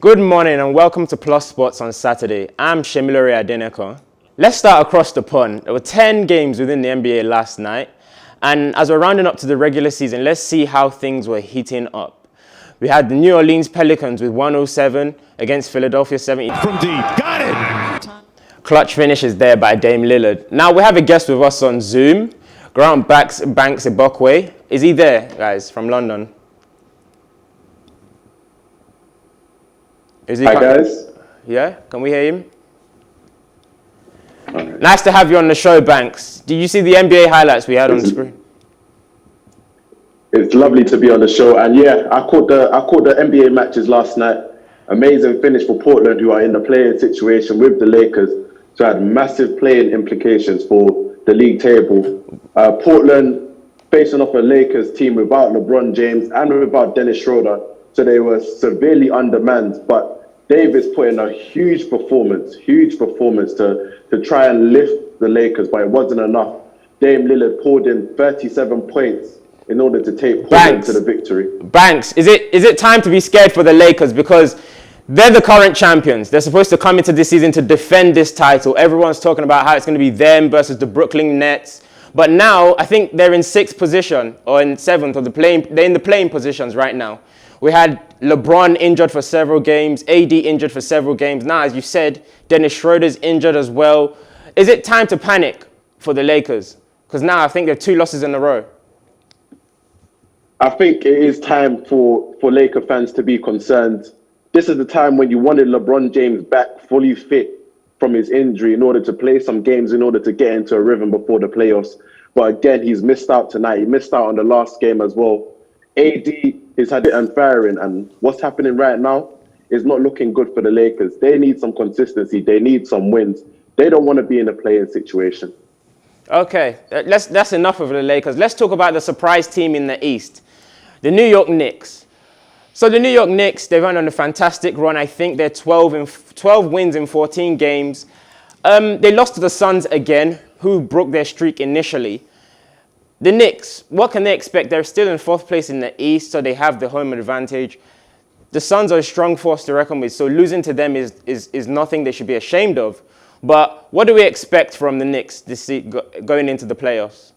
Good morning and welcome to Plus Sports on Saturday. I'm Shemilori Adeneko. Let's start across the pond. There were 10 games within the NBA last night. And as we're rounding up to the regular season, let's see how things were heating up. We had the New Orleans Pelicans with 107 against Philadelphia 70. From deep, got it! Clutch finishes there by Dame Lillard. Now we have a guest with us on Zoom. Grant Banks Igbokwe. Is he there, guys, from London? Hi guys. Yeah, can we hear him? Right. Nice to have you on the show, Banks. Did you see the NBA highlights we had on the screen? It's lovely to be on the show, and yeah, I caught the NBA matches last night. Amazing finish for Portland, who are in the play-in situation with the Lakers, so had massive play-in implications for the league table. Portland facing off a Lakers team without LeBron James and without Dennis Schroeder, so they were severely undermanned. But Davis put in a huge performance to try and lift the Lakers, but it wasn't enough. Dame Lillard poured in 37 points in order to take Portland to the victory. Banks, is it time to be scared for the Lakers? Because they're the current champions. They're supposed to come into this season to defend this title. Everyone's talking about how it's going to be them versus the Brooklyn Nets. But now, I think they're in 6th position or in 7th, or they're in the playing positions right now. We had LeBron injured for several games, AD injured for several games. Now, as you said, Dennis Schroeder's injured as well. Is it time to panic for the Lakers? Because now I think they're 2 losses in a row. I think it is time for Laker fans to be concerned. This is the time when you wanted LeBron James back fully fit from his injury in order to play some games, in order to get into a rhythm before the playoffs. But again, he's missed out tonight. He missed out on the last game as well. AD has had it unfiring, and what's happening right now is not looking good for the Lakers. They need some consistency. They need some wins. They don't want to be in a play-in situation. Okay, that's enough of the Lakers. Let's talk about the surprise team in the East, the New York Knicks. So the New York Knicks, they've run on a fantastic run. I think they're 12 wins in 14 games. They lost to the Suns again, who broke their streak initially. The Knicks, what can they expect? They're still in 4th place in the East, so they have the home advantage. The Suns are a strong force to reckon with, so losing to them is nothing they should be ashamed of. But what do we expect from the Knicks going into the playoffs?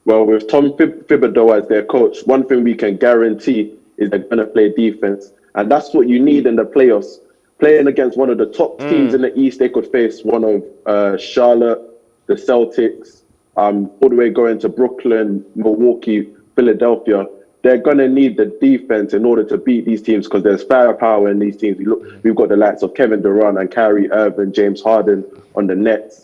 Well, with Tom Thibodeau as their coach, one thing we can guarantee is they're going to play defense. And that's what you need in the playoffs. Playing against one of the top teams in the East, they could face one of Charlotte, the Celtics, all the way going to Brooklyn, Milwaukee, Philadelphia. They're going to need the defense in order to beat these teams, because there's firepower in these teams. We've got the likes of Kevin Durant and Kyrie Irving, James Harden on the Nets,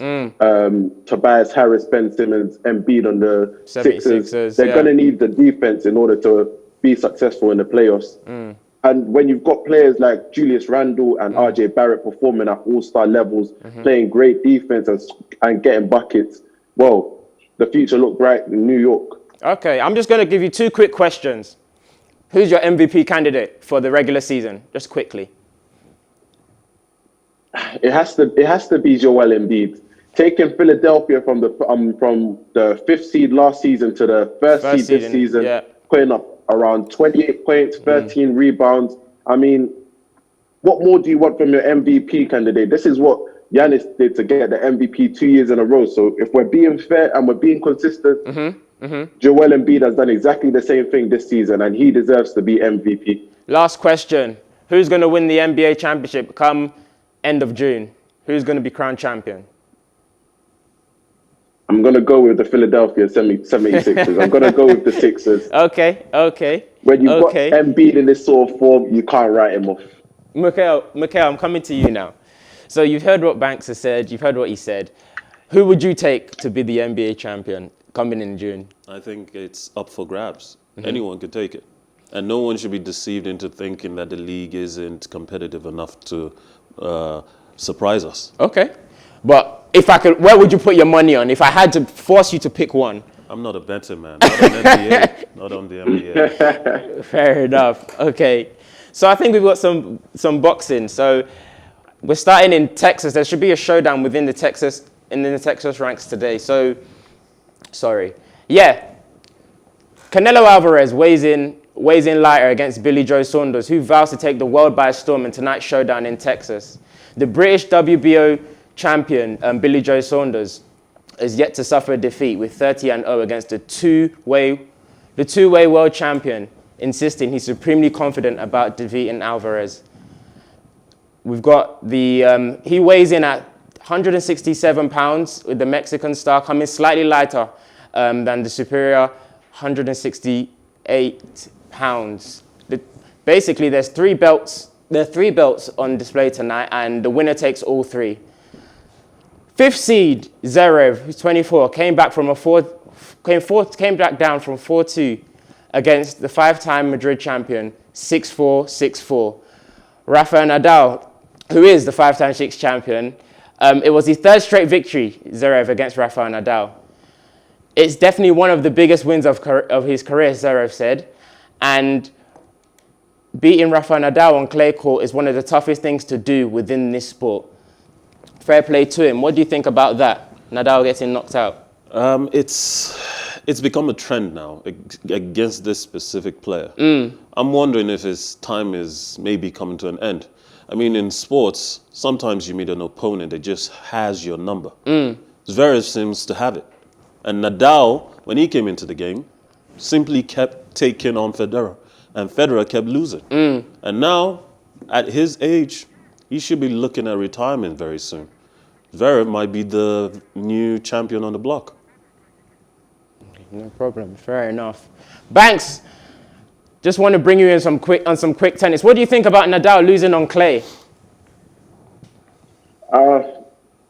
Tobias Harris, Ben Simmons, Embiid on the Sixers. They're going to need the defense in order to be successful in the playoffs. And when you've got players like Julius Randle and RJ Barrett performing at all-star levels, playing great defense and getting buckets, well, the future looked bright in New York. Okay, I'm just going to give you 2 quick questions. Who's your MVP candidate for the regular season? Just quickly. It has to be Joel Embiid. Taking Philadelphia from the 5th seed last season to the first seed this season, putting up around 28 points, 13 rebounds. I mean, what more do you want from your MVP candidate? This is what Giannis did to get the MVP 2 years in a row. So if we're being fair and we're being consistent, Joel Embiid has done exactly the same thing this season, and he deserves to be MVP. Last question. Who's going to win the NBA championship come end of June? Who's going to be crowned champion? I'm going to go with the Philadelphia 76ers. I'm going to go with the Sixers. Okay. When you've got Embiid in this sort of form, you can't write him off. Mukhal, I'm coming to you now. So you've heard what Banks has said. You've heard what he said. Who would you take to be the NBA champion coming in June? I think it's up for grabs. Anyone could take it. And no one should be deceived into thinking that the league isn't competitive enough to surprise us. Okay. But if I could, where would you put your money on? If I had to force you to pick one. I'm not a betting man. Not on NBA. Not on the NBA. Fair enough. Okay. So I think we've got some boxing. So we're starting in Texas. There should be a showdown within the Texas ranks today. So, sorry. Yeah. Canelo Alvarez weighs in weighs in lighter against Billy Joe Saunders, who vows to take the world by storm in tonight's showdown in Texas. The British WBO champion, Billy Joe Saunders, is yet to suffer a defeat with 30-0 against the two-way world champion, insisting he's supremely confident about defeating Alvarez. We've got the, he weighs in at 167 pounds with the Mexican star coming slightly lighter than the superior 168 pounds. Basically, there's three belts. There are three belts on display tonight, and the winner takes all three. Fifth seed Zverev, who's 24, came back down from 4-2 against the five-time Madrid champion, 6-4, 6-4. Rafael Nadal, who is the five-time six champion, it was his third straight victory, Zverev, against Rafael Nadal. It's definitely one of the biggest wins of his career, Zverev said, and beating Rafael Nadal on clay court is one of the toughest things to do within this sport. Fair play to him. What do you think about that? Nadal getting knocked out. It's become a trend now against this specific player. I'm wondering if his time is maybe coming to an end. I mean, in sports, sometimes you meet an opponent that just has your number. Zverev seems to have it. And Nadal, when he came into the game, simply kept taking on Federer. And Federer kept losing. And now, at his age, he should be looking at retirement very soon. Zverev might be the new champion on the block. No problem. Fair enough. Banks, just want to bring you in some quick tennis. What do you think about Nadal losing on clay?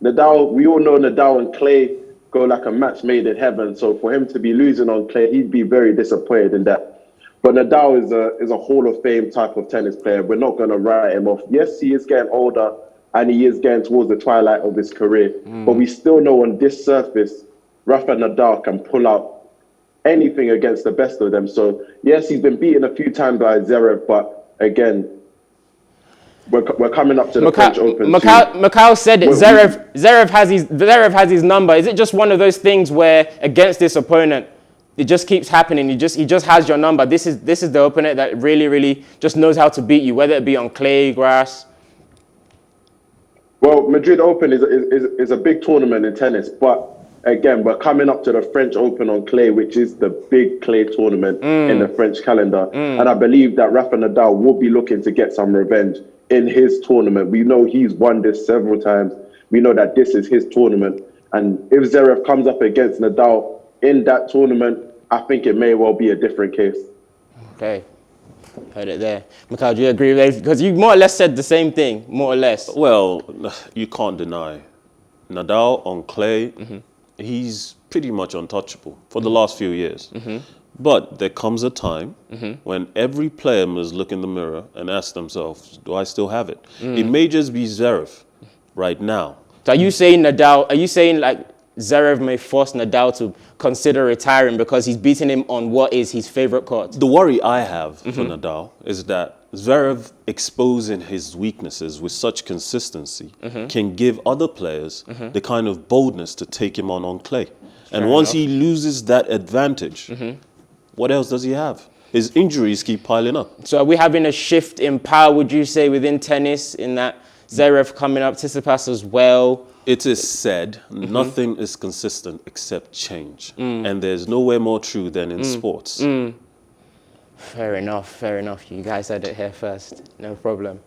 Nadal, we all know Nadal and clay go like a match made in heaven. So for him to be losing on clay, he'd be very disappointed in that. But Nadal is a Hall of Fame type of tennis player. We're not going to write him off. Yes, he is getting older and he is getting towards the twilight of his career. But we still know on this surface, Rafael Nadal can pull out anything against the best of them. So yes, he's been beaten a few times by Zverev, but again, we're coming up to the French Open. Mukhal said it. Zverev has his number. Is it just one of those things where against this opponent, it just keeps happening? He just has your number. This is the opponent that really just knows how to beat you, whether it be on clay, grass. Well, Madrid Open is a big tournament in tennis, but again, we're coming up to the French Open on clay, which is the big clay tournament in the French calendar. And I believe that Rafa Nadal will be looking to get some revenge in his tournament. We know he's won this several times. We know that this is his tournament. And if Zverev comes up against Nadal in that tournament, I think it may well be a different case. Okay. Heard it there. Mukhal, do you agree with that? Because you more or less said the same thing, more or less. Well, you can't deny. Nadal on clay, he's pretty much untouchable for the last few years. But there comes a time when every player must look in the mirror and ask themselves, do I still have it? It may just be Zverev right now. So are you saying like Zverev may force Nadal to consider retiring because he's beating him on what is his favorite court? The worry I have for Nadal is that Zverev exposing his weaknesses with such consistency can give other players the kind of boldness to take him on clay. And once he loses that advantage, what else does he have? His injuries keep piling up. So are we having a shift in power, would you say, within tennis, in that Zverev coming up, Tsitsipas as well? It is said nothing is consistent except change. And there's nowhere more true than in sports. Fair enough. You guys said it here first. No problem.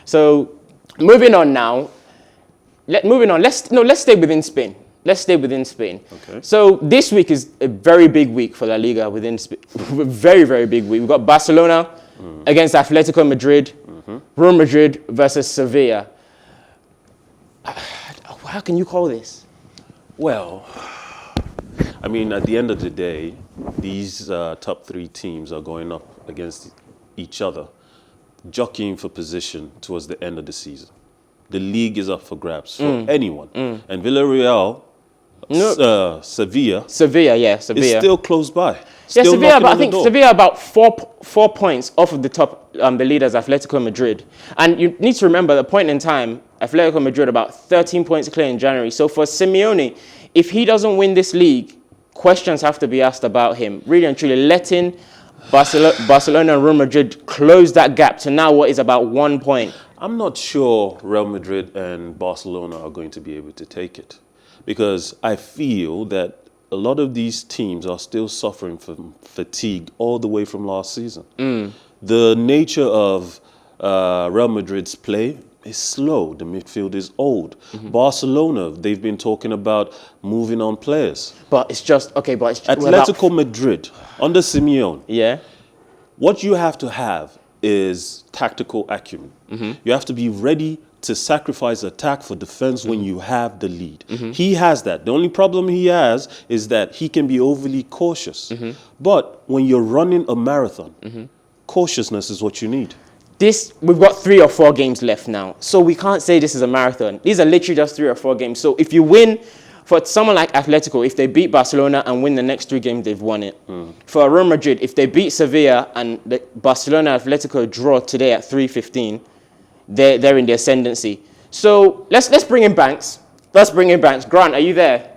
So moving on now. Let's stay within Spain. Okay. So this week is a very big week for La Liga within Spain. Very, very big week. We've got Barcelona against Atletico Madrid, Real Madrid versus Sevilla. How can you call this? Well, I mean, at the end of the day, these top three teams are going up against each other, jockeying for position towards the end of the season. The league is up for grabs for anyone. And Villarreal, Sevilla. Sevilla. Is still close by. Sevilla, but I think Sevilla about 4 points off of the top, the leaders, Atletico Madrid. And you need to remember the point in time, Atletico Madrid about 13 points clear in January. So for Simeone, if he doesn't win this league, questions have to be asked about him. Really and truly, letting Barcelona and Real Madrid closed that gap to now what is about 1 point. I'm not sure Real Madrid and Barcelona are going to be able to take it, because I feel that a lot of these teams are still suffering from fatigue all the way from last season. The nature of Real Madrid's play is slow. The midfield is old. Barcelona, they've been talking about moving on players. But it's just, okay, but it's just... Atletico Madrid, under Simeone, Yeah. what you have to have is tactical acumen. You have to be ready to sacrifice attack for defense when you have the lead. He has that. The only problem he has is that he can be overly cautious. But when you're running a marathon, cautiousness is what you need. We've got 3 or 4 games left now, so we can't say this is a marathon. These are literally just 3 or 4 games. So if you win, for someone like Atletico, if they beat Barcelona and win the next 3 games, they've won it. For Real Madrid, if they beat Sevilla and the Barcelona Atletico draw today at 3:15, they're in the ascendancy. So let's bring in Banks. Let's bring in Banks. Grant, are you there?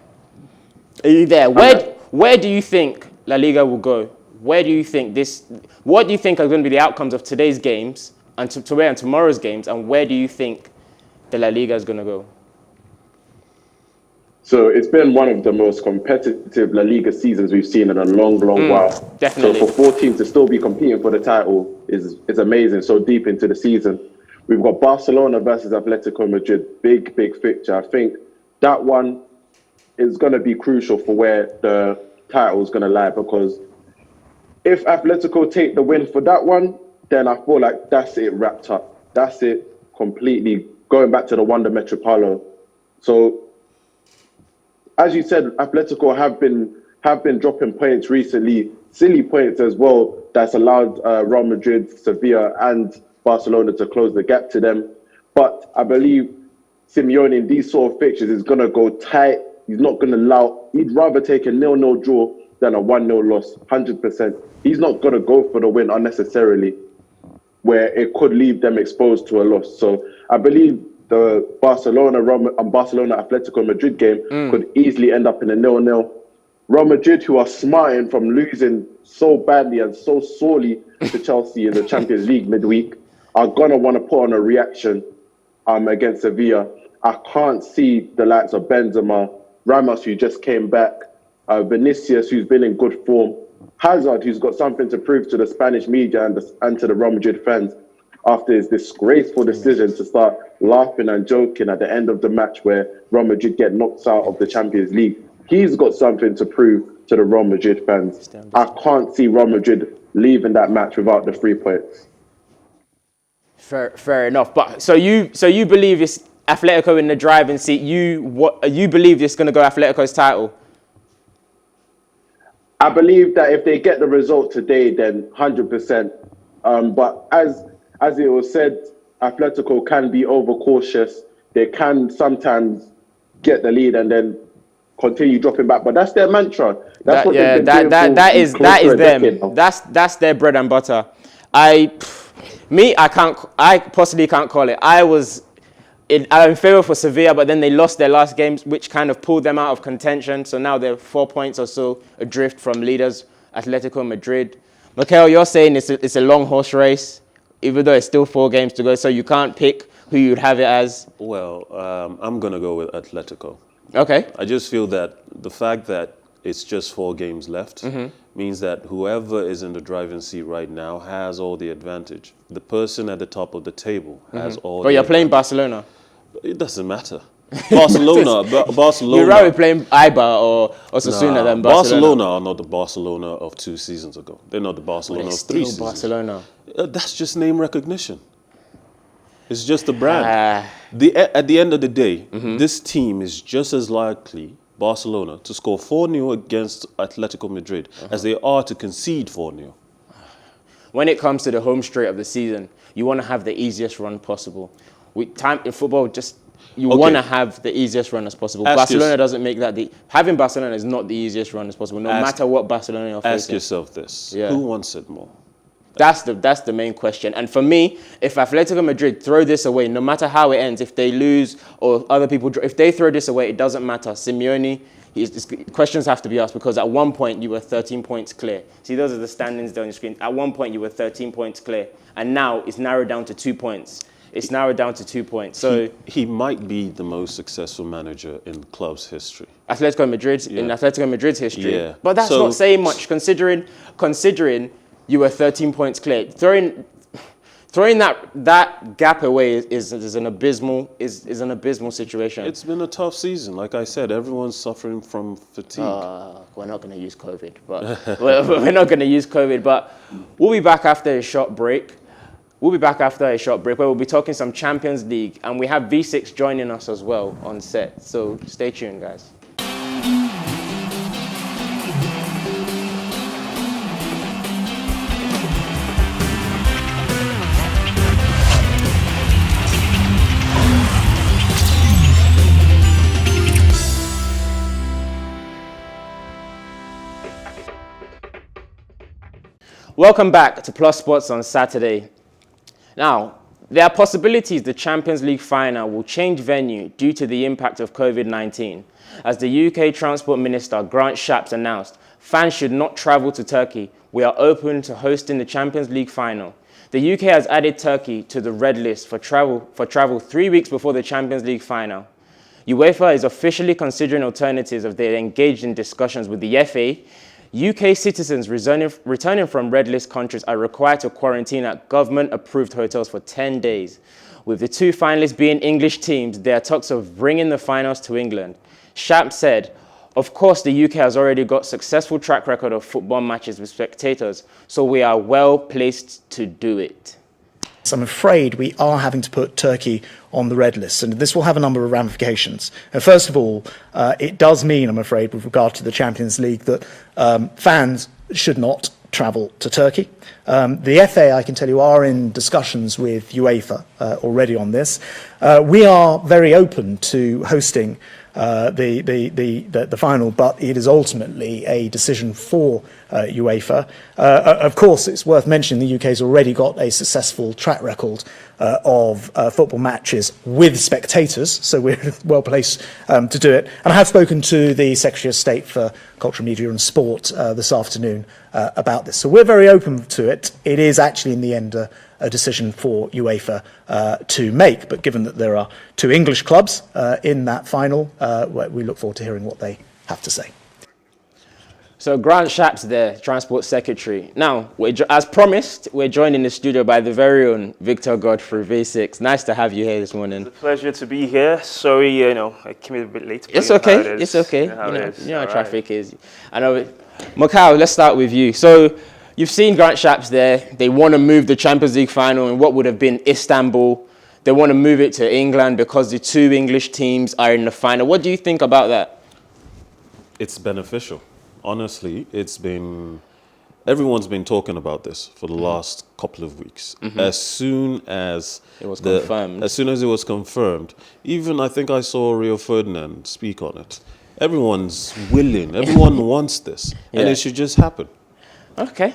Are you there? Where do you think La Liga will go? Where do you think what do you think are going to be the outcomes of today's games and today and tomorrow's games, and where do you think the La Liga is going to go? So it's been one of the most competitive La Liga seasons we've seen in a long while. Definitely. So for 4 teams to still be competing for the title is amazing. So deep into the season, we've got Barcelona versus Atletico Madrid. Big fixture. I think that one is going to be crucial for where the title is going to lie, because if Atletico take the win for that one, then I feel like that's it wrapped up. That's it completely going back to the Wanda Metropolo. So, as you said, Atletico have been dropping points recently, silly points as well. That's allowed Real Madrid, Sevilla, and Barcelona to close the gap to them. But I believe Simeone in these sort of fixtures is going to go tight. He's not going to allow. He'd rather take a 0-0 draw than a 1-0 loss, 100%. He's not going to go for the win unnecessarily, where it could leave them exposed to a loss. So I believe the Barcelona Atletico Madrid game could easily end up in a 0-0. Real Madrid, who are smarting from losing so badly and so sorely to Chelsea in the Champions League midweek, are going to want to put on a reaction against Sevilla. I can't see the likes of Benzema, Ramos, who just came back, Vinicius, who's been in good form, Hazard, who's got something to prove to the Spanish media and to the Real Madrid fans after his disgraceful decision to start laughing and joking at the end of the match where Real Madrid get knocked out of the Champions League. He's got something to prove to the Real Madrid fans. I can't see Real Madrid leaving that match without the 3 points. Fair enough. But so you believe it's Atletico in the driving seat? You believe it's going to go Atletico's title? I believe that if they get the result today, then 100%. But as it was said, Atletico can be overcautious. They can sometimes get the lead and then continue dropping back. But that's their mantra. That's what they've been doing that is them. decade. That's their bread and butter. I possibly can't call it. I'm in favour for Sevilla, but then they lost their last games, which kind of pulled them out of contention. So now they're 4 points or so adrift from leaders, Atletico Madrid. Mukhal, you're saying it's a long horse race, even though it's still 4 games to go, so you can't pick who you'd have it as? Well, I'm going to go with Atletico. Okay. I just feel that the fact that it's just 4 games left means that whoever is in the driving seat right now has all the advantage. The person at the top of the table has all But the you're playing advantage. Barcelona. It doesn't matter. Barcelona. You'd rather be playing Iba or Osasuna than Barcelona. Barcelona are not the Barcelona of 2 seasons ago. They're not the Barcelona of 3 seasons. Barcelona. That's just name recognition. It's just a brand. At the end of the day, this team is just as likely, Barcelona, to score 4-0 against Atletico Madrid as they are to concede 4-0. When it comes to the home straight of the season, you want to have the easiest run possible. Time in football, you want to have the easiest run as possible. Barcelona doesn't make that. Having Barcelona is not the easiest run as possible, no matter what Barcelona are facing. Ask yourself this: who wants it more? That's the main question. And for me, if Atletico Madrid throw this away, no matter how it ends, if they lose or other people, if they throw this away, it doesn't matter. Simeone questions have to be asked because at one point you were 13 points clear. See, those are the standings there on your screen. At one point you were 13 points clear, and now it's narrowed down to 2 points. It's narrowed down to 2 points. So he might be the most successful manager in club's history. Atletico Madrid, in Atletico Madrid's history. Yeah. But that's not saying much considering you were 13 points clear. Throwing that gap away is an abysmal situation. It's been a tough season. Like I said, everyone's suffering from fatigue. We're not going to use COVID, but we're not going to use COVID. But we'll be back after a short break. Where we'll be talking some Champions League, and we have V6 joining us as well on set. So stay tuned, guys. Welcome back to Plus Sports on Saturday. Now, there are possibilities the Champions League final will change venue due to the impact of COVID-19. As the UK Transport Minister Grant Shapps announced, fans should not travel to Turkey. We are open to hosting the Champions League final. The UK has added Turkey to the red list for travel 3 weeks before the Champions League final. UEFA is officially considering alternatives as they engaged in discussions with the FA. UK citizens returning from red list countries are required to quarantine at government-approved hotels for 10 days. With the two finalists being English teams, there are talks of bringing the finals to England. Shapps said, "Of course, the UK has already got successful track record of football matches with spectators, so we are well placed to do it." So I'm afraid we are having to put Turkey on the red list, and this will have a number of ramifications. First of all, it does mean, I'm afraid, with regard to the Champions League, that fans should not travel to Turkey. The FA, I can tell you, are in discussions with UEFA already on this. We are very open to hosting the final, but it is ultimately a decision for UEFA. Of course, it's worth mentioning the UK's already got a successful track record of football matches with spectators, so we're well placed to do it. And I have spoken to the Secretary of State for Culture, Media and Sport this afternoon about this. So we're very open to it. It is actually in the end a decision for UEFA to make, but given that there are two English clubs in that final, we look forward to hearing what they have to say. So Grant Shapps there, Transport Secretary. Now, as promised, we're joined in the studio by the very own Victor Godfrey, V6. Nice to have you here this morning. It's a pleasure to be here. Sorry, I came a bit late. It's okay. It's okay. You know how traffic is. I know it. Mukhal, let's start with you. So you've seen Grant Shapps there. They want to move the Champions League final in what would have been Istanbul. They want to move it to England because the two English teams are in the final. What do you think about that? It's beneficial. Honestly, everyone's been talking about this for the last couple of weeks. As soon as it was confirmed, even I think I saw Rio Ferdinand speak on it. Everyone's willing. Everyone wants this, and it should just happen. Okay.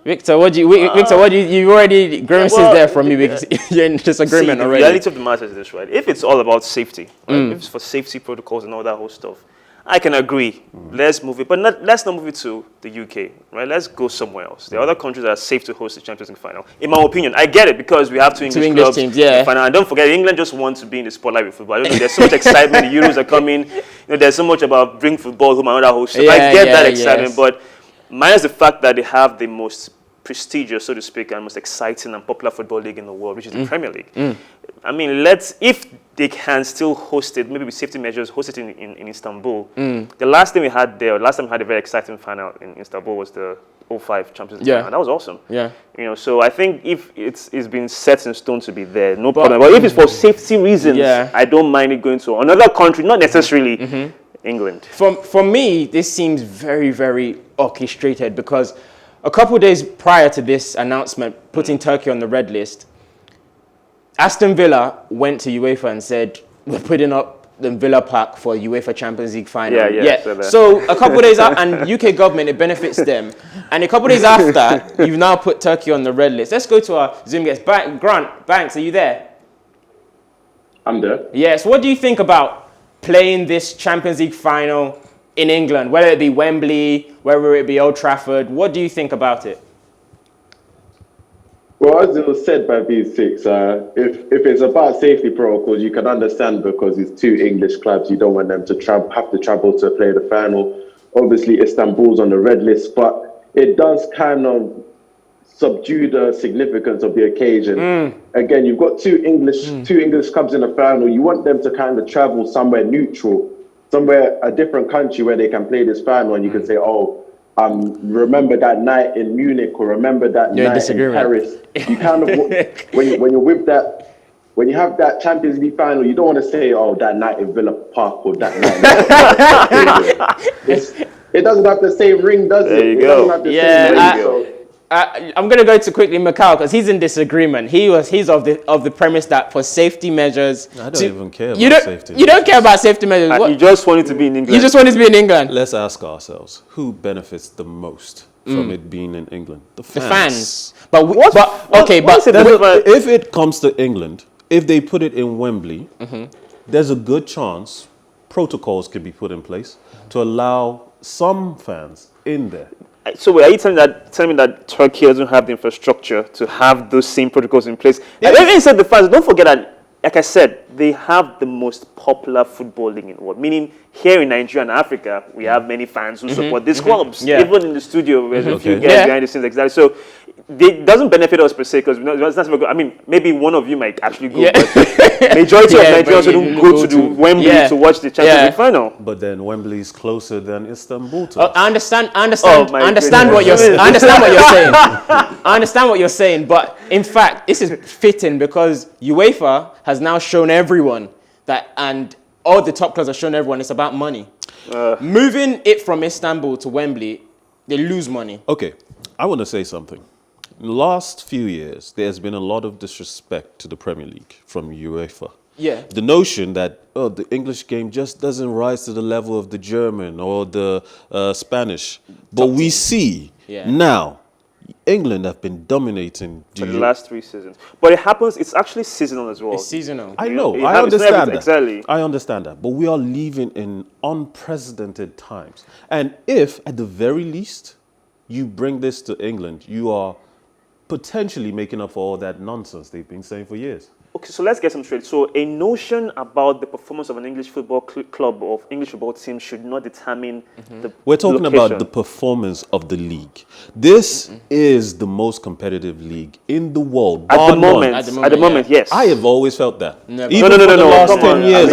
Victor, you already grimaces there from me because you're in disagreement already. The reality of the matter is this, right? If it's all about safety, right? If it's for safety protocols and all that whole stuff, I can agree. Let's move it, but let's not move it to the UK, right? Let's go somewhere else. There are other countries that are safe to host the Champions League final. In my opinion, I get it because we have two English clubs teams, in the final. And don't forget, England just wants to be in the spotlight with football. There's so much excitement. The Euros are coming. There's so much about bring football home and all that whole stuff. I get that excitement, but minus the fact that they have the most prestigious, so to speak, and most exciting and popular football league in the world, which is the Premier League. I mean, if they can still host it, maybe with safety measures, host it in Istanbul. The last time we had a very exciting final in Istanbul was the 2005 Champions League final. That was awesome. Yeah. So I think if it's been set in stone to be there, no problem. But if it's for safety reasons, I don't mind it going to another country, not necessarily England. For me, this seems very, very orchestrated because a couple of days prior to this announcement, putting Turkey on the red list, Aston Villa went to UEFA and said, we're putting up the Villa Park for UEFA Champions League final. So a couple of days out, and UK government, it benefits them. And a couple of days after, you've now put Turkey on the red list. Let's go to our Zoom guest. Grant, Banks, are you there? I'm there. Yes. What do you think about playing this Champions League final in England, whether it be Wembley, whether it be Old Trafford? What do you think about it? Well, as it was said by V6, if it's about safety protocols, you can understand because it's two English clubs. You don't want them to have to travel to play the final. Obviously, Istanbul's on the red list, but it does kind of subdue the significance of the occasion. Again, you've got two English clubs in the final. You want them to kind of travel somewhere neutral, somewhere, a different country where they can play this final, and you can say, oh, remember that night in Munich, or remember that night in Paris. You kind of, when you're with that, when you have that Champions League final, you don't want to say, oh, that night in Villa Park or that night. It doesn't have the same ring, does it? There you it go. Doesn't have the same ring, I'm going to go to quickly Mukhal because he's in disagreement. He's of the premise that for safety measures, I don't even care about safety. You don't care about safety measures. You just want it to be in England. You just want it to be in England. Let's ask ourselves, who benefits the most from it being in England? The fans. The fans. But if it comes to England, if they put it in Wembley, there's a good chance protocols can be put in place to allow some fans in there. So are you telling me that Turkey doesn't have the infrastructure to have those same protocols in place? Yeah. And even said the fans, don't forget that, like I said, they have the most popular football league in the world. Meaning here in Nigeria and Africa, we have many fans who support these clubs. Yeah. Even in the studio, there's a few guys behind the scenes, exactly. So it doesn't benefit us per se because it's not good. I mean, maybe one of you might actually go, but majority of Nigerians don't go to Wembley to watch the Champions League final. But then Wembley is closer than Istanbul to us. I understand what you're saying. I understand what you're saying, but in fact, this is fitting because UEFA has now shown everyone that, and all the top clubs have shown everyone it's about money. Moving it from Istanbul to Wembley, they lose money. Okay, I want to say something. In the last few years, there's been a lot of disrespect to the Premier League from UEFA. Yeah. The notion that the English game just doesn't rise to the level of the German or the Spanish. But we see now England have been dominating for the last 3 seasons. But it happens, it's actually seasonal as well. It's seasonal. I know, I understand that. Exactly. I understand that. But we are living in unprecedented times. And if, at the very least, you bring this to England, you are potentially making up for all that nonsense they've been saying for years. Okay, so let's get some straight. So a notion about the performance of an English football club or English football team should not determine the We're talking location. about the performance of the league. This is the most competitive league in the world. At the moment, yes. I have always felt that. No, for the last 10 years.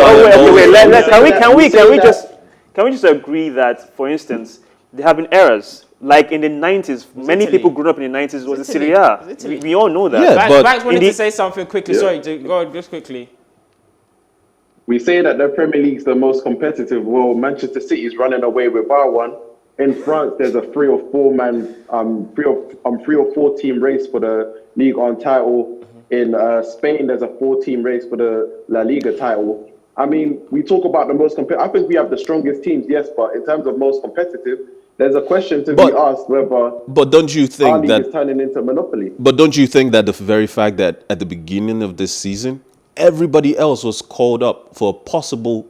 Can we just agree that, for instance, there have been errors? Like in the 90s, many people grew up in the 90s, was Serie A. We all know that. Yeah, Banks wanted to say something quickly. Sorry, go on, just quickly. We say that the Premier League's the most competitive. Well, Manchester City is running away with our one. In France, there's a 3 or 4 team race for the Ligue 1 title. In Spain, there's a 4-team race for the La Liga title. I mean, we talk about the most competitive. I think we have the strongest teams, yes, but in terms of most competitive, there's a question to be asked whether don't you think our league is turning into monopoly. But don't you think that the very fact that at the beginning of this season, everybody else was called up for a possible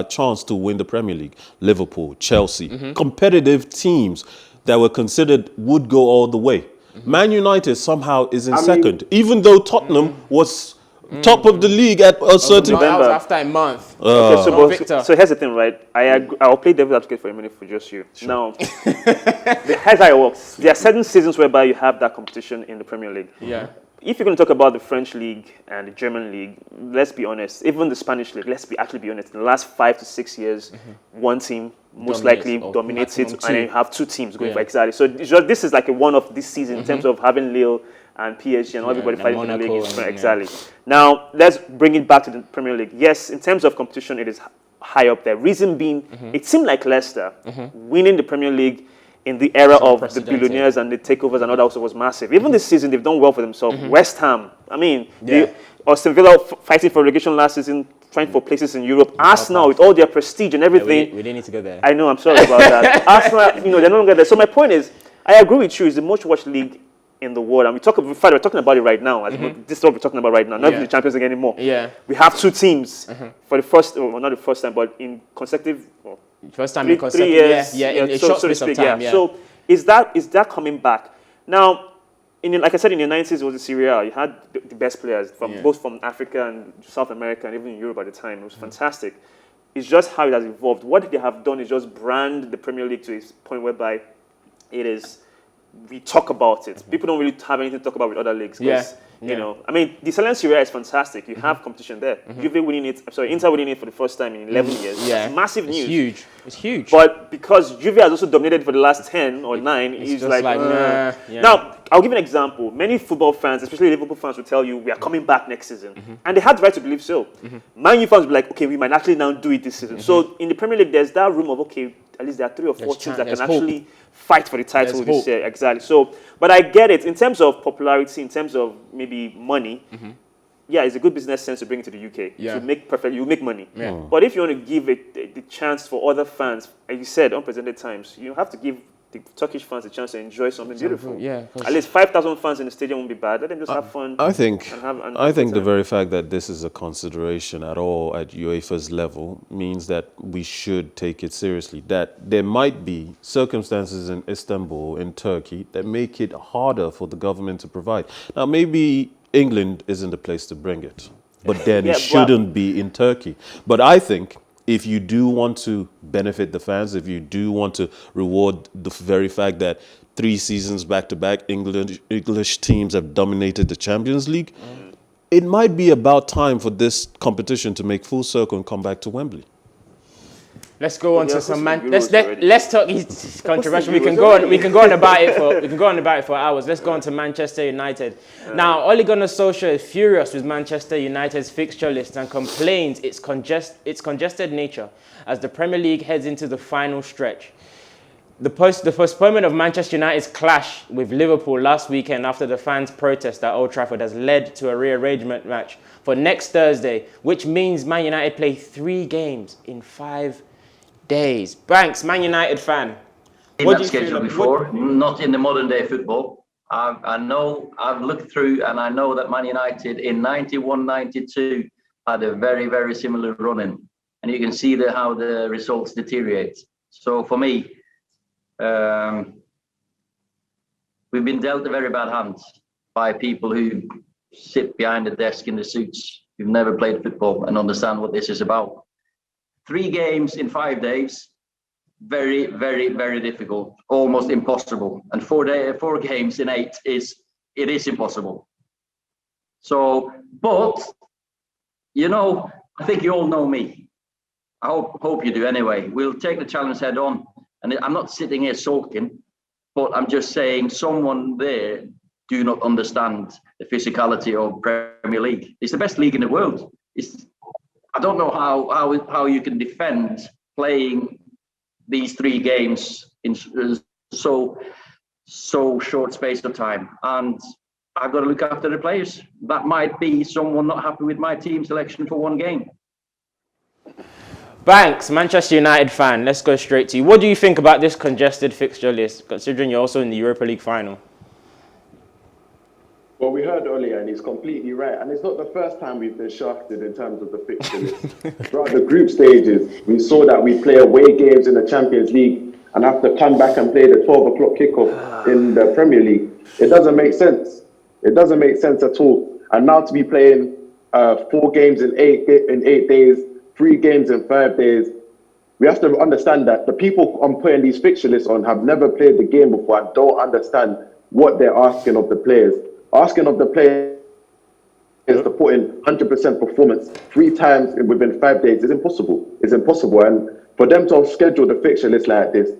chance to win the Premier League? Liverpool, Chelsea, competitive teams that were considered would go all the way. Man United somehow is in second, even though Tottenham was top of the league at a certain... That was after a month. So here's the thing, right? I'll play devil's advocate for a minute for just you. Sure. Now, here's how it works. There are certain seasons whereby you have that competition in the Premier League. Yeah. If you're going to talk about the French league and the German league, let's be honest, even the Spanish league, actually be honest, in the last 5 to 6 years, one team most likely dominates it, and then you have 2 teams going for exactly. So this is like a one-off this season in terms of having Lille and PSG and everybody fighting for the league. Exactly. Now, let's bring it back to the Premier League. Yes, in terms of competition, it is high up there. Reason being, it seemed like Leicester winning the Premier League in the era of the billionaires and the takeovers and all that also was massive. Even this season, they've done well for themselves. West Ham, I mean, Aston Villa fighting for relegation last season, trying for places in Europe. Arsenal, with all their prestige and everything. We didn't need to go there. I know, I'm sorry about that. Arsenal, they're no longer there. So my point is, I agree with you, it's the most watched league in the world, and we're talking about it right now. This is what we're talking about right now, not even the Champions League anymore. Yeah, we have 2 teams for the first, well, not the first time, but in consecutive First time in 3 years. in a short space of time. Yeah. So is that coming back now? Like I said, in the 90s, it was the Serie A. You had the best players from both from Africa and South America and even in Europe at the time. It was fantastic. It's just how it has evolved. What they have done is just brand the Premier League to a point whereby it is. We talk about it. People don't really have anything to talk about with other leagues. You know, I mean, the Italian Serie A is fantastic. You have competition there. Juve winning it. Inter winning it for the first time in 11 years. That's massive news. It's huge. It's huge. But because Juve has also dominated for the last 10 or 9, he's like nah. Now, I'll give you an example. Many football fans, especially Liverpool fans, will tell you we are coming back next season. And they had the right to believe so. ManU fans will be like, okay, we might actually now do it this season. So in the Premier League, there's that room of, okay, at least there are 3 or 4 teams that can actually fight for the title this year. Exactly. So, but I get it. In terms of popularity, in terms of maybe money, yeah, it's a good business sense to bring it to the UK. To make you make money. But if you want to give it the chance for other fans, as you said, unprecedented times, you have to give the Turkish fans a chance to enjoy something beautiful. At least 5,000 fans in the stadium won't be bad. Let them just have fun. I think the very fact that this is a consideration at all at UEFA's level means that we should take it seriously. That there might be circumstances in Istanbul, in Turkey, that make it harder for the government to provide. Now, maybe England isn't the place to bring it, but then it shouldn't be in Turkey. But I think if you do want to benefit the fans, if you do want to reward the very fact that 3 seasons back-to-back English teams have dominated the Champions League, it might be about time for this competition to make full circle and come back to Wembley. Let's go on to some let's talk. It's controversial. We can go on about it for hours. Let's go on to Manchester United. Now, Ole Gunnar Solskjaer is furious with Manchester United's fixture list and complains its congested nature as the Premier League heads into the final stretch. The postponement of Manchester United's clash with Liverpool last weekend after the fans' protest at Old Trafford has led to a rearrangement match for next Thursday, which means Man United play 3 games in 5 days. Banks, Man United fan. In that schedule before, not in the modern day football. I've looked through and I know that Man United in 91-92 had a very, very similar run-in. And you can see how the results deteriorate. So for me, we've been dealt a very bad hand by people who sit behind the desk in the suits, who've never played football and understand what this is about. 3 games in 5 days, very, very, very difficult, almost impossible. And 4 games in 8 is impossible. So, but you know, I think you all know me. I hope you do anyway. We'll take the challenge head on. And I'm not sitting here sulking, but I'm just saying someone there do not understand the physicality of Premier League. It's the best league in the world. I don't know how you can defend playing these 3 games in so short space of time. And I've got to look after the players. That might be someone not happy with my team selection for 1 game. Banks, Manchester United fan, let's go straight to you. What do you think about this congested fixture list, considering you're also in the Europa League final? Well, we heard earlier, and he's completely right. And it's not the first time we've been shafted in terms of the fixture list. Throughout the group stages, we saw that we play away games in the Champions League and have to come back and play the 12 o'clock kickoff in the Premier League. It doesn't make sense. It doesn't make sense at all. And now to be playing 4 games in 8 days, 3 games in 5 days, we have to understand that the people I'm putting these fixture lists on have never played the game before and don't understand what they're asking of the players. Asking of the players to put in 100% performance 3 times within 5 days is impossible. It's impossible. And for them to schedule the fixture list like this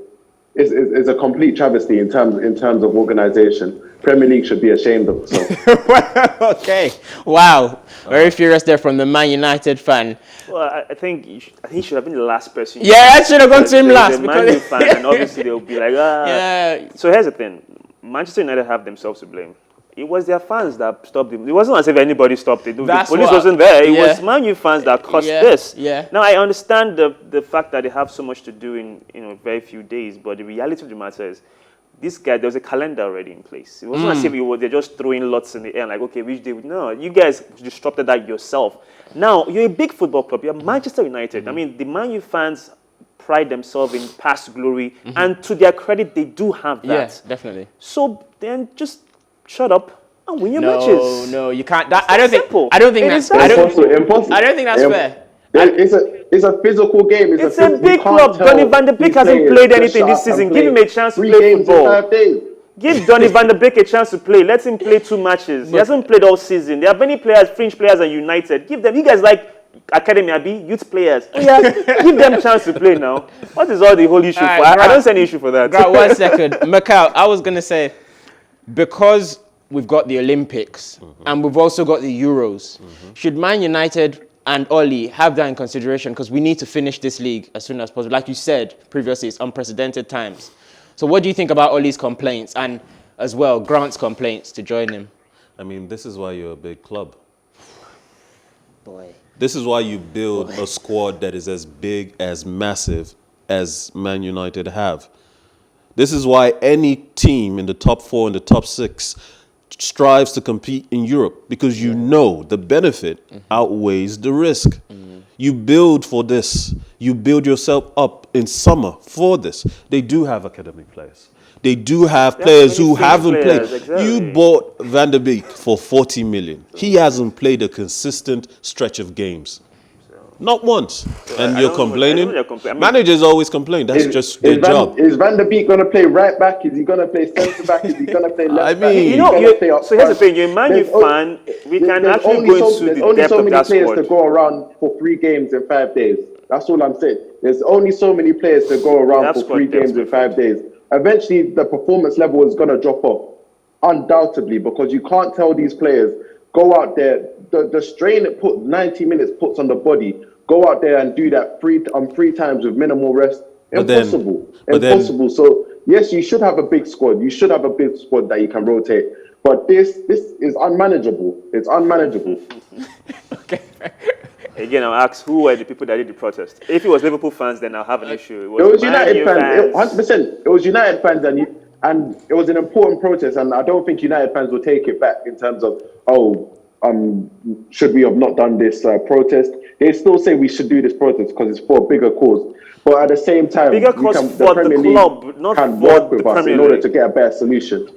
is a complete travesty in terms of organisation. Premier League should be ashamed of itself. Okay. Wow. Very furious there from the Man United fan. Well, I think he should have been the last person. Yeah, I should have gone to him last. The Man U fan, and obviously they'll be like, Yeah. So here's the thing. Manchester United have themselves to blame. It was their fans that stopped him. It wasn't as if anybody stopped it. The police wasn't there. It was Man U fans that caused this. Yeah. Now, I understand the fact that they have so much to do in very few days, but the reality of the matter is, this guy, there was a calendar already in place. It wasn't as if they're just throwing lots in the air, like, okay, which day? No, you guys disrupted that yourself. Now, you're a big football club. You're Manchester United. I mean, the Man U fans pride themselves in past glory, and to their credit, they do have that. Yes, definitely. So then just shut up and win your matches. No, you can't. I It's don't simple. think. I don't think It that's. is that Impossible. I don't think that's fair. It's a physical game. It's a big club. Donny van de Beek hasn't played anything this season. Give him a chance to play football. 3 games in 5 days. Give Donny van de Beek a chance to play. Let him play 2 matches. He hasn't played all season. There are many players, fringe players, and United. Give them. You guys like academy, Abi, youth players. Oh, yeah, give them a chance to play now. What is all the whole issue for? I don't see any issue for that. Right, 1 second. Mukhal, I was going to say, because we've got the Olympics and we've also got the Euros, should Man United and Oli have that in consideration? Because we need to finish this league as soon as possible. Like you said previously, it's unprecedented times. So what do you think about Oli's complaints and as well Grant's complaints to join him? I mean, this is why you're a big club. Boy. This is why you build a squad that is as big, as massive as Man United have. This is why any team in the top 4 and the top 6 strives to compete in Europe, because you know the benefit outweighs the risk. You build for this. You build yourself up in summer for this. They do have academy players. They do have players who haven't played. Exactly. You bought Van der Beek for 40 million. He hasn't played a consistent stretch of games. Not once. And you're complaining? Managers always complain. That's just their job. Is Van der Beek going to play right back? Is he going to play centre back? Is he going to play left back? mean, So here's the thing. You're a Man U fan. We can actually go into the depth of that There's only so many players squad. to go around for 3 games in 5 days. That's all I'm saying. There's only so many players to go around for 3 games in 5 days. Eventually, the performance level is going to drop off, undoubtedly, because you can't tell these players, go out there, the strain it put 90 minutes puts on the body, go out there and do that 3 times with minimal rest. Impossible. Impossible. So, yes, you should have a big squad. You should have a big squad that you can rotate. But this is unmanageable. It's unmanageable. Okay. Again, I'll ask who were the people that did the protest. If it was Liverpool fans, then I'll have an issue. It was United fans. 100%. It was United fans, and it was an important protest. And I don't think United fans will take it back in terms of, should we have not done this protest? They still say we should do this protest because it's for a bigger cause. But at the same time, bigger cause for the club, not can for work with the us Premier in order League. to get a better solution.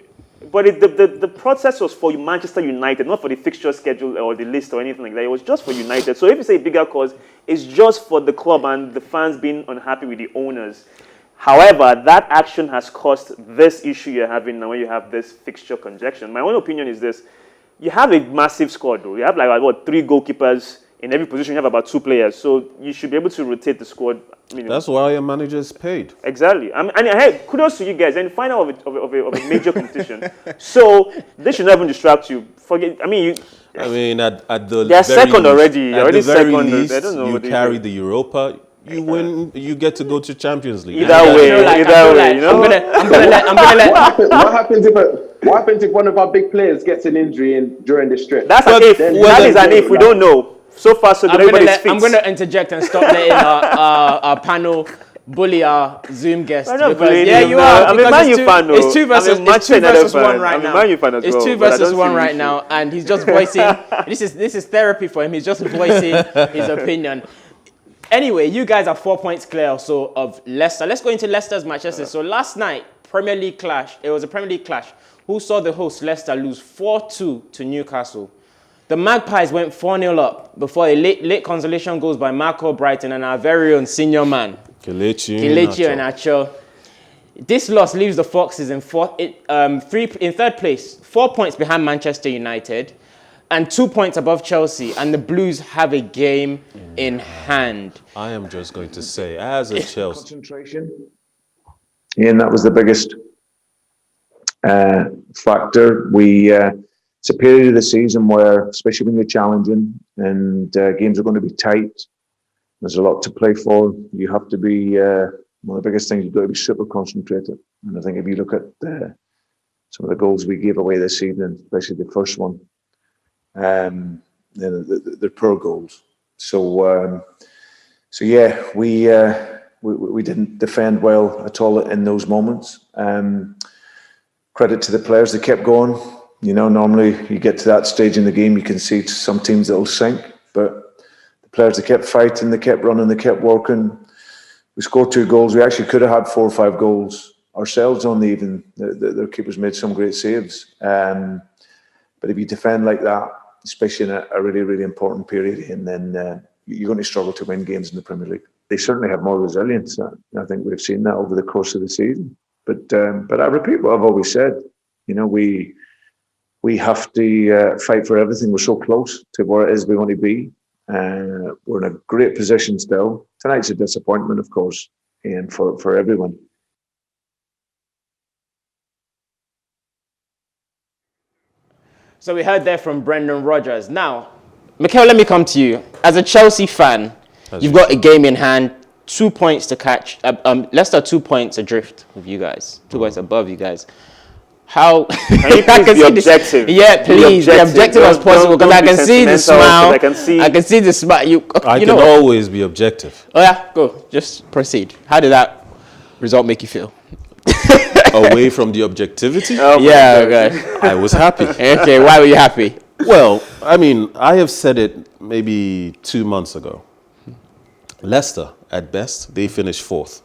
But the protest was for Manchester United, not for the fixture schedule or the list or anything like that. It was just for United. So if you say bigger cause, it's just for the club and the fans being unhappy with the owners. However, that action has caused this issue you're having now when you have this fixture congestion. My own opinion is this. You have a massive squad, though. You have 3 goalkeepers. In every position, you have about 2 players. So you should be able to rotate the squad. That's why your manager is paid. Exactly. And hey, kudos to you guys. And final of a major competition. So this should not even distract you. At the they're second already. At Already the very second. least, I don't know you what carry the Europa. You win. You get to go to Champions League. Either way, you know. What happens if one of our big players gets an injury during the stretch? That's an if. That is an if. We don't know. So far, so good. I'm going to interject and stop letting our panel bully our Zoom guests. You are. I'm a Man U fan. It's 2 versus 1 right now. It's 2 versus 1 right now, and he's just voicing. This is therapy for him. He's just voicing his opinion. Anyway, you guys are 4 points clear also of Leicester. Let's go into Leicester's matches. So last night, Premier League clash. It was a Premier League clash. Who saw the host Leicester lose 4-2 to Newcastle? The Magpies went 4-0 up before a late consolation goes by Marco Brighton and our very own senior man, Kelechi Iheanacho. This loss leaves the Foxes in third place, 4 points behind Manchester United and 2 points above Chelsea, and the Blues have a game in hand. I am just going to say, as a Chelsea... Concentration. And that was the biggest factor. It's a period of the season where, especially when you're challenging and games are going to be tight, there's a lot to play for. You have to be, one of the biggest things, you've got to be super concentrated. And I think if you look at some of the goals we gave away this evening, especially the first one, they're poor goals. So yeah, we didn't defend well at all in those moments. Credit to the players, they kept going. You know, normally you get to that stage in the game, you can see some teams that will sink, but the players, they kept fighting, they kept running, they kept working. we scored 2 goals. We actually could have had 4 or 5 goals ourselves on the even. Their keepers made some great saves. But if you defend like that, especially in a really, really important period, and then you're going to struggle to win games in the Premier League. They certainly have more resilience. I think we've seen that over the course of the season. But I repeat what I've always said. You know, we have to fight for everything. We're so close to where it is we want to be. We're in a great position still. Tonight's a disappointment, of course, and for everyone. So we heard there from Brendan Rodgers. Now, Mukhal, let me come to you. As a Chelsea fan, you've got a game in hand, 2 points to catch. Leicester 2 points adrift with you guys, 2 points above you guys. How? Can you please be objective? Yeah, please, be objective as possible, because I can see the smile. I can see the smile. I can always be objective. Oh yeah, go. Just proceed. How did that result make you feel? Away from the objectivity? Yeah, okay. I was happy. Okay, why were you happy? Well, I mean, I have said it maybe 2 months ago. Leicester, at best, they finished 4th.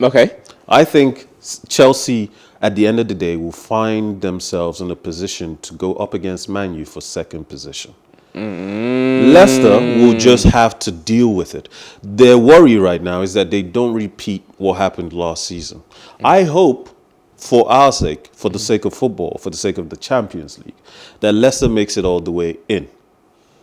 Okay. I think Chelsea, at the end of the day, will find themselves in a position to go up against ManU for 2nd position. Leicester will just have to deal with it. Their worry right now is that they don't repeat what happened last season. I hope, for our sake, for the sake of football, for the sake of the Champions League, that Leicester makes it all the way in.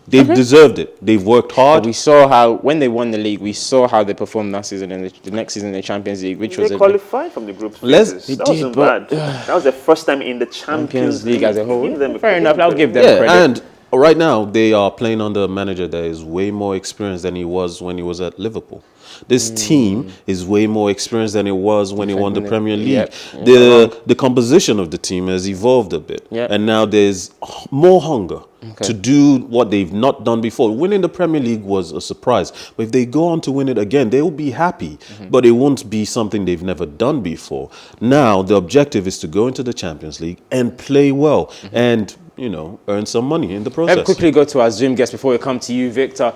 They've deserved it. They've worked hard. But we saw how, when they won the league, we saw how they performed last season and the next season in the Champions League, which was... They qualified from the group stages. That wasn't bad. That was their first time in the Champions League as a whole. Give Fair enough, I'll give them credit. And right now, they are playing under a manager that is way more experienced than he was when he was at Liverpool. This team is way more experienced than it was when he won the Premier League. The composition of the team has evolved a bit. And now there's more hunger to do what they've not done before. Winning the Premier League was a surprise. But if they go on to win it again, they will be happy. But it won't be something they've never done before. Now, the objective is to go into the Champions League and play well. And, you know, earn some money in the process. Let's quickly go to our Zoom guest before we come to you, Victor.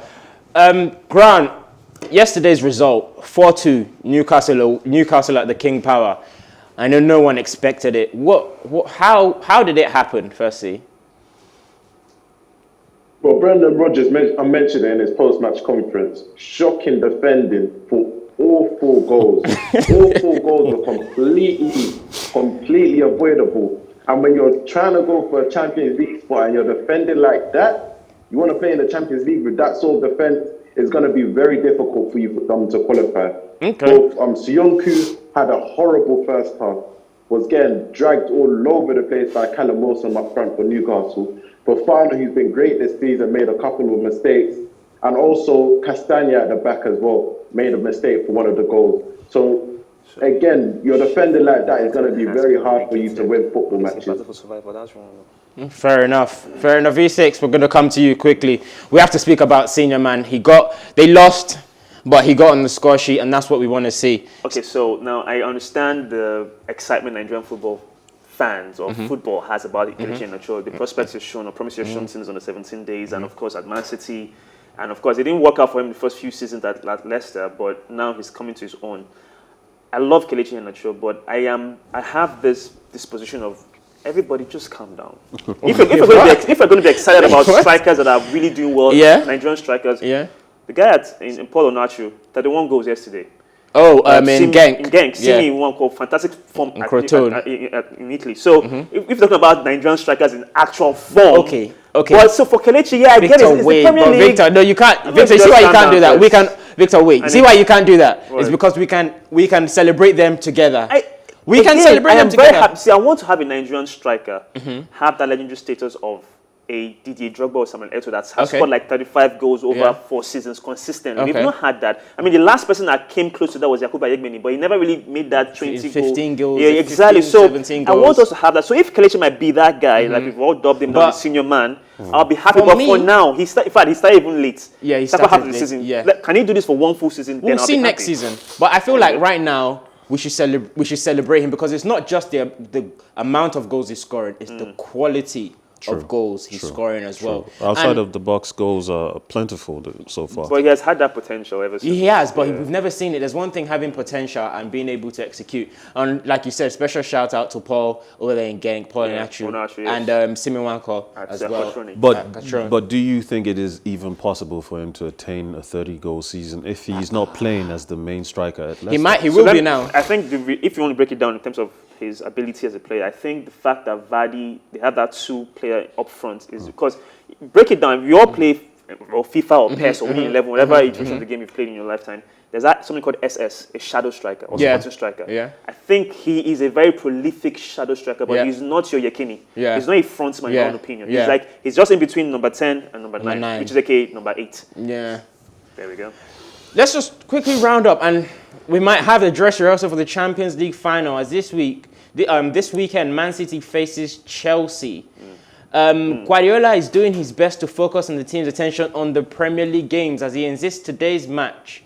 Grant, yesterday's result, 4-2, Newcastle at the King Power. I know no one expected it. How did it happen, firstly? Well, Brendan Rodgers mentioned it in his post-match conference. Shocking defending for all 4 goals. All 4 goals were completely avoidable. And when you're trying to go for a Champions League spot and you're defending like that, you want to play in the Champions League with that sort of defense, it's going to be very difficult for you to qualify. Both Sionku had a horrible first half, was getting dragged all over the place by Callum Wilson up front for Newcastle. But Fana, who's been great this season, made a couple of mistakes. And also Castagna at the back as well made a mistake for one of the goals. So again, you're defending like that, it's going to be very hard for you to win football matches. Fair enough. Fair enough. V6, we're going to come to you quickly. We have to speak about Senior Man. They lost, but he got on the score sheet, and that's what we want to see. Okay, so now I understand the excitement Nigerian football fans or football has about Kelechi Iheanacho. The prospects is shown, or promise is shown since on the 17 days, and of course at Man City. And of course, it didn't work out for him the first few seasons at Leicester, but now he's coming to his own. I love Kelechi Iheanacho, but I have this disposition of everybody just calm down. If we're going to be excited about strikers that are really doing well, Nigerian strikers, the guy in Paul Onachu, 31 goals yesterday. Oh, in Genk. In Genk. Simi won called fantastic form in Italy. So if you're talking about Nigerian strikers in actual form. Okay. But so for Kelechi, I get it. It's the Premier League. Victor, no, you can't. Victor, you see why you can't do that? Victor, wait. See why you can't do that? It's because we can celebrate them together. We can celebrate them together. See, I want to have a Nigerian striker have that legendary status of a Didier Drogba or Samuel Eto'o that has scored like 35 goals over 4 seasons consistently. We've not had that. I mean, the last person that came close to that was Yakubu Ayegbenni, but he never really made that 15 goals. Yeah, exactly. 15, so 17 goals. I want us to have that. So if Kelechi might be that guy, like we've all dubbed him now, the senior man, I'll be happy. But for now, in fact, he started even late. Yeah, he started half of the season. Yeah. Can he do this for 1 full season? We'll see next season. But I feel like right now, we should celebrate him because it's not just the amount of goals he's scoring, it's the quality of goals he's scoring as well. Outside of the box, goals are plentiful so far. But he has had that potential ever since. He has, but we've never seen it. There's one thing having potential and being able to execute. And like you said, special shout out to Paul over there in Genk, Paul Onachu, and Simi Wanko as well. But do you think it is even possible for him to attain a 30-goal season if he's not playing as the main striker at Leicester? He will be now. I think if you want to break it down in terms of his ability as a player, I think the fact that Vardy, they have that two-player up front is because, break it down, if you all play or FIFA or PES or Winning 11, whatever iteration of the game you've played in your lifetime, there's something called SS, a shadow striker or supporting striker. Yeah. I think he is a very prolific shadow striker, but he's not your Yekini. Yeah. He's not a frontman in my own opinion. He's just in between number 10 and number 9, which is number 8. Yeah. There we go. Let's just quickly round up, and we might have the dress rehearsal for the Champions League final as this weekend Man City faces Chelsea. Guardiola is doing his best to focus on the team's attention on the Premier League games, as he insists today's match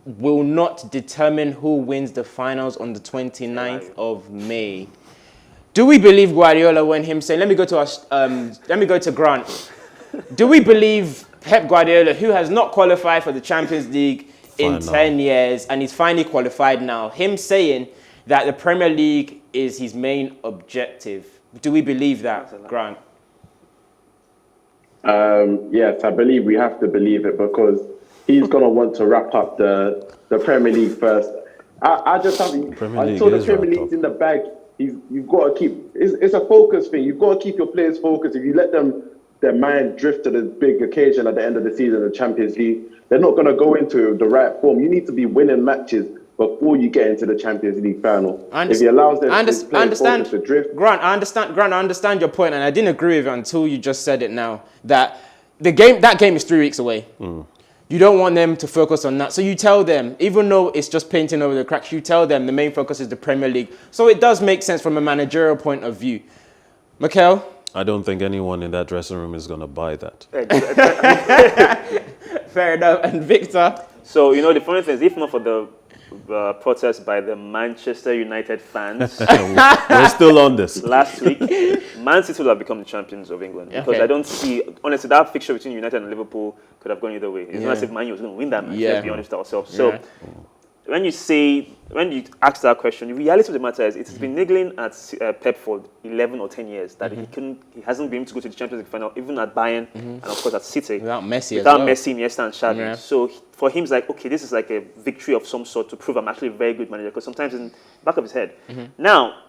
will not determine who wins the finals on the 29th of May. Do we believe Guardiola when him saying, let me go to Grant. Do we believe Pep Guardiola, who has not qualified for the Champions League in 10 years and he's finally qualified now, him saying that the Premier League is his main objective? Do we believe that, Grant? Yes, I believe we have to believe it because he's going to want to wrap up the Premier League first. I just haven't, until the Premier League's in the bag, you've got to keep, it's a focus thing. You've got to keep your players focused. If you let their mind drift to the big occasion at the end of the season, the Champions League, they're not going to go into the right form. You need to be winning matches before you get into the Champions League final. If he allows them to drift. Grant, I understand your point, and I didn't agree with it until you just said it now, that that game is 3 weeks away. You don't want them to focus on that. So you tell them, even though it's just painting over the cracks, you tell them the main focus is the Premier League. So it does make sense from a managerial point of view. Mukhal? I don't think anyone in that dressing room is going to buy that. Fair enough. And Victor? So, the funny thing is, if not for the protest by the Manchester United fans, we're still on this. Last week, Man City will have become the champions of England. Because I don't see, honestly, that fixture between United and Liverpool could have gone either way. It's not as if Man U was going to win that match, let's be honest with ourselves. So, when you ask that question, the reality of the matter is it's been niggling at Pep for 11 or 10 years that he hasn't been able to go to the Champions League final, even at Bayern and of course at City. Without Messi Messi, Iniesta and Xavi. So for him, it's like, okay, this is like a victory of some sort to prove I'm actually a very good manager, because sometimes in the back of his head. Now,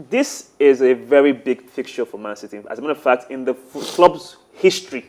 this is a very big fixture for Man City. As a matter of fact, in the club's history,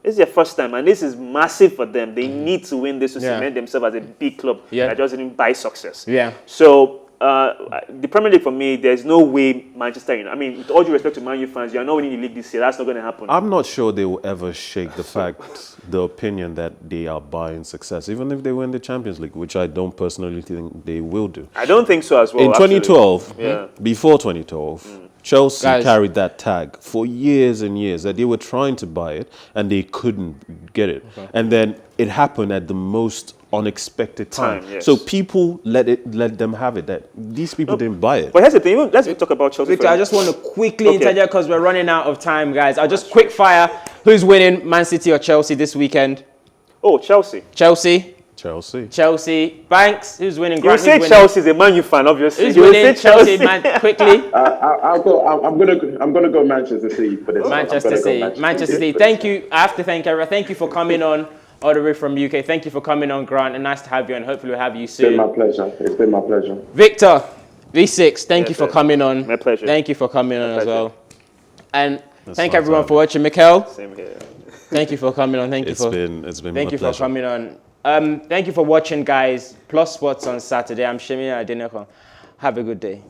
this is their first time, and this is massive for them. They need to win this to cement themselves as a big club that just didn't buy success. So the Premier League, for me, there's no way Manchester United, I mean, with all due respect to Man U fans, you are not winning the league this year. That's not going to happen. I'm not sure they will ever shake the opinion that they are buying success, even if they win the Champions League, which I don't personally think they will do. I don't think so as well. In 2012, before 2012, Chelsea carried that tag for years and years, that they were trying to buy it and they couldn't get it. And then it happened at the most unexpected time. So people let them have it. That these people didn't buy it. But here's the thing. Let's talk about Chelsea. Victor, I just want to quickly interject because we're running out of time, guys. I'll just quick fire. Who's winning, Man City or Chelsea this weekend? Oh, Chelsea. Chelsea. Banks, who's winning? You say Chelsea's a Man U fan, obviously. Who's winning? Chelsea, man, quickly. I'm gonna go Manchester City for this. Manchester City. Thank you. I have to thank everyone. Thank you for coming on all the way from UK. Thank you for coming on, Grant, and nice to have you. And hopefully we'll have you soon. It's been my pleasure. Victor, V6. Thank you for coming on. My pleasure. Thank you for coming on as well. And thank everyone for watching. Mukhal. Same here. Thank you for coming on. It's been thank you for coming on. Thank you for watching, guys. Plus Sports on Saturday. I'm Shemina Adeneko. Have a good day.